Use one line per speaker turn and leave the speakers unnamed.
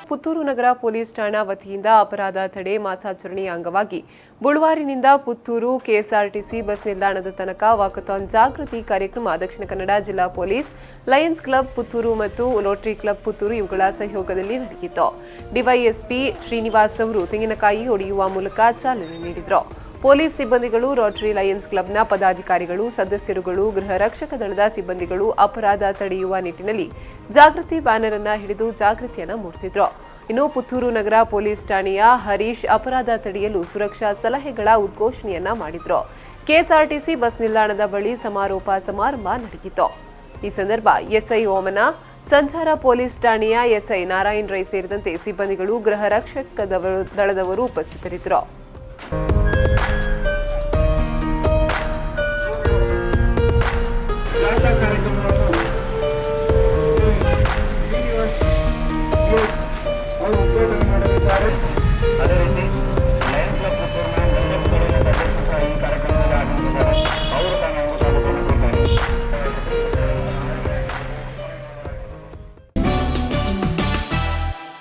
ಪುತ್ತೂರು ನಗರ police ಠಾಣಾ ವತಿಯಿಂದ ಅಪರಾಧ ತಡೆ ಮಾಸಾಚರಣೆಯ ಅಂಗವಾಗಿ ಬುಳುವಾರಿನಿಂದ ಪುತ್ತೂರು ಕೆಎಸ್ಆರ್ಟಿಸಿ ಬಸ್ ನಿಲ್ದಾಣದ ತನಕ ವಾಕಥಾನ್ ಜಾಗೃತಿ ಕಾರ್ಯಕ್ರಮ ದಕ್ಷಿಣ ಕನ್ನಡ ಜಿಲ್ಲಾ ಪೊಲೀಸ್, ಲಯನ್ಸ್ ಕ್ಲಬ್ ಪುತ್ತೂರು ಮತ್ತು ರೋಟರಿ ಕ್ಲಬ್ ಪುತ್ತೂರು ಇವುಗಳ ಸಹಯೋಗದಲ್ಲಿ ನಡೆಯಿತು. ಡಿವೈಎಸ್ಪಿ ಶ್ರೀನಿವಾಸ್ ಅವರು ತೆಂಗಿನಕಾಯಿ ಹೊಡೆಯುವ ಮೂಲಕ ಚಾಲನೆ ನೀಡಿದರು. ಪೊಲೀಸ್ ಸಿಬ್ಬಂದಿಗಳು, ರೋಟರಿ ಲಯನ್ಸ್ ಕ್ಲಬ್ನ ಪದಾಧಿಕಾರಿಗಳು, ಸದಸ್ಯರುಗಳು, ಗೃಹ ರಕ್ಷಕ ದಳದ ಸಿಬ್ಬಂದಿಗಳು ಅಪರಾಧ ತಡೆಯುವ ನಿಟ್ಟಿನಲ್ಲಿ ಜಾಗೃತಿ ಬ್ಯಾನರ್ ಅನ್ನು ಹಿಡಿದು ಜಾಗೃತಿಯನ್ನು ಮೂಡಿಸಿದ್ರು. ಇನ್ನು ಪುತ್ತೂರು ನಗರ ಪೊಲೀಸ್ ಠಾಣೆಯ ಹರೀಶ್ ಅಪರಾಧ ತಡೆಯಲು ಸುರಕ್ಷಾ ಸಲಹೆಗಳ ಉದ್ಘೋಷಣೆಯನ್ನ ಮಾಡಿದ್ರು. ಕೆಎಸ್ಆರ್ಟಿಸಿ ಬಸ್ ನಿಲ್ದಾಣದ ಬಳಿ ಸಮಾರೋಪ ಸಮಾರಂಭ ನಡೆಯಿತು. ಈ ಸಂದರ್ಭ ಎಸ್ಐ ಓಮನ, ಸಂಚಾರ ಪೊಲೀಸ್ ಠಾಣೆಯ ಎಸ್ಐ ನಾರಾಯಣ್ ರೈ ಸೇರಿದಂತೆ ಸಿಬ್ಬಂದಿಗಳು, ಗೃಹ ರಕ್ಷಕ ದಳದವರು ಉಪಸ್ಥಿತರಿದ್ದರು.